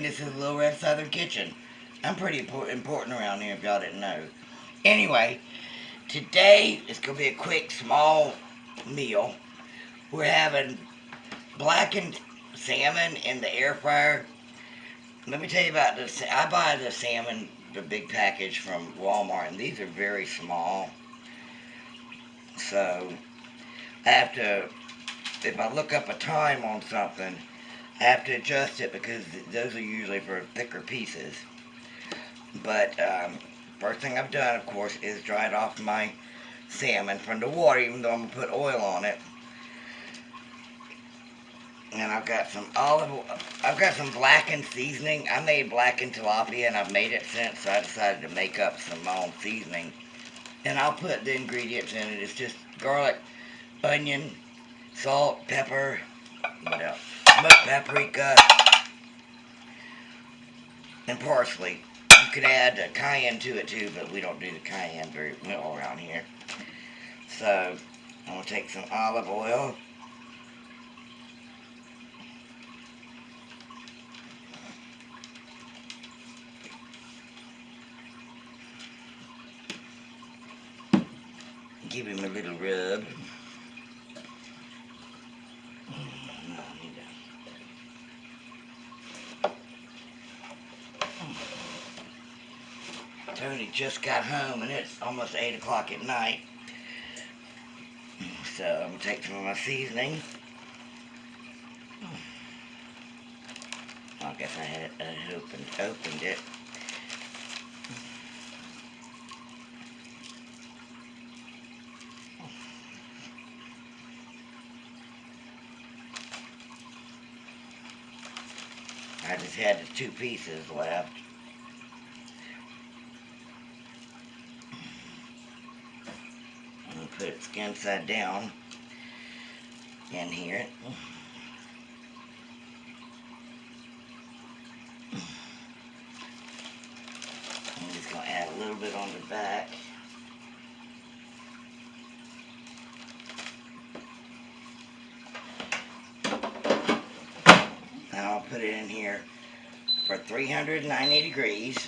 this is Little Red Southern Kitchen. I'm pretty important around here if y'all didn't know. Anyway, today is going to be a quick, small meal. We're having blackened salmon in the air fryer. Let me tell you about this. I buy the salmon, the big package from Walmart, and these are very small. So, I have to, if I look up a time on something, I have to adjust it because those are usually for thicker pieces. But first thing I've done, of course, is dried off my salmon from the water, even though I'm going to put oil on it. And I've got some blackened seasoning. I made blackened tilapia, and I've made it since, so I decided to make up some my own seasoning. And I'll put the ingredients in it. It's just garlic, onion, salt, pepper, what else? Smoked paprika, and parsley. You could add cayenne to it too, but we don't do the cayenne very well around here. So, I'm going to take some olive oil. Give him a little rub. Tony just got home and it's almost 8 o'clock at night. So I'm going to take some of my seasoning. I guess I had opened it. I just had the 2 pieces left. I'm going to put it skin side down in here. I'm just going to add a little bit on the back. And I'll put it in here for 390 degrees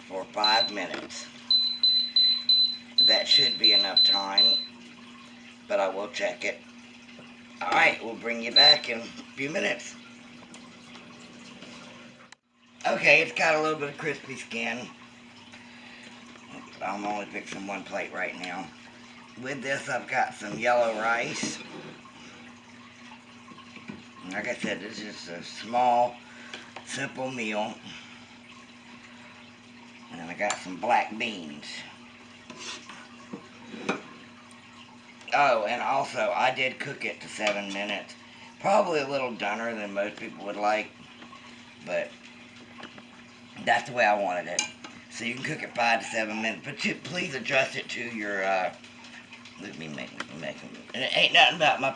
for 5 minutes. That should be enough time, but I will check it. Alright, we'll bring you back in a few minutes. Okay, it's got a little bit of crispy skin. I'm only fixing one plate right now. With this, I've got some yellow rice. Like I said, this is a small, simple meal. And I got some black beans. Oh, and also, I did cook it to 7 minutes. Probably a little dunner than most people would like, but that's the way I wanted it. So you can cook it 5 to 7 minutes, but please adjust it to your, look at me making, and it ain't nothing about my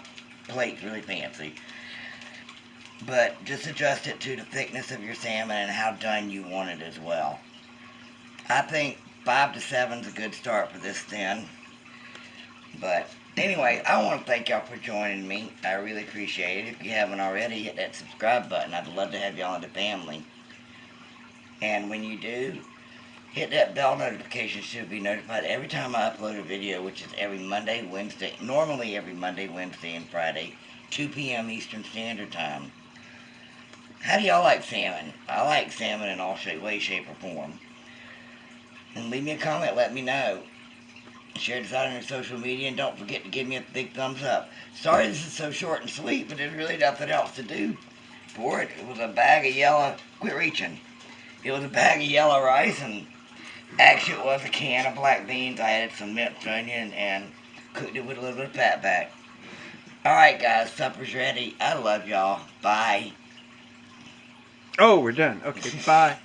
plate's really fancy. But just adjust it to the thickness of your salmon and how done you want it as well. I think 5 to 7 is a good start for this thin. But anyway, I want to thank y'all for joining me. I really appreciate it. If you haven't already, hit that subscribe button. I'd love to have y'all in the family. And when you do, hit that bell notification so you'll be notified every time I upload a video, which is every Monday, Wednesday, normally every Monday, Wednesday, and Friday, 2 p.m. Eastern Standard Time. How do y'all like salmon? I like salmon in all way, shape, or form. And leave me a comment, let me know. Share this out on your social media, and don't forget to give me a big thumbs up. Sorry this is so short and sweet, but there's really nothing else to do for it. It was a bag of yellow, quit reaching. It was a bag of yellow rice, and actually it was a can of black beans. I added some minced onion and cooked it with a little bit of fat back. Alright guys, supper's ready. I love y'all. Bye. Oh, we're done. Okay, bye.